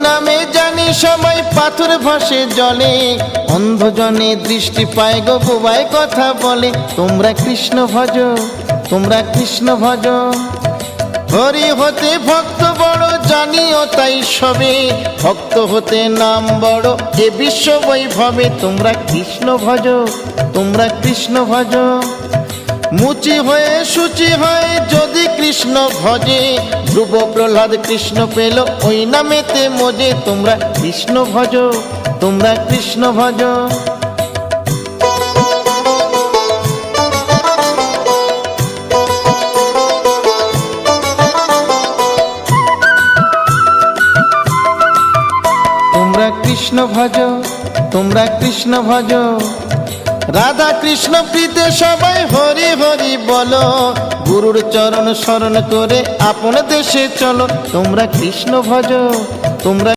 নামে জানি সবাই পাথর ভাসে জলে, অন্ধজনে দৃষ্টি পায় গো বুবাই কথা বলে। তোমরা কৃষ্ণ ভজ, তোমরা কৃষ্ণ ভজ। হরি হতে ভক্ত বড় জানিও তাই সবে, ভক্ত হতে নাম বড় এ বিশ্ব বৈভবে। তোমরা কৃষ্ণ ভজ, তোমরা কৃষ্ণ ভজ। মুচি হয়ে সূচি হয় যদি কৃষ্ণ ভজে, ধ্রুব প্রহ্লাদ কৃষ্ণ পেল ওই নামেতে মজে। তোমরা কৃষ্ণ ভজ, তোমরা কৃষ্ণ ভজ। তোমরা কৃষ্ণ ভজ, তোমরা কৃষ্ণ ভজ। রাধা কৃষ্ণ প্রীতে সবাই হরি হরি বলো, গুরুর চরণ শরণ করে আপন দেশে চলো। তোমরা কৃষ্ণ ভজ, তোমরা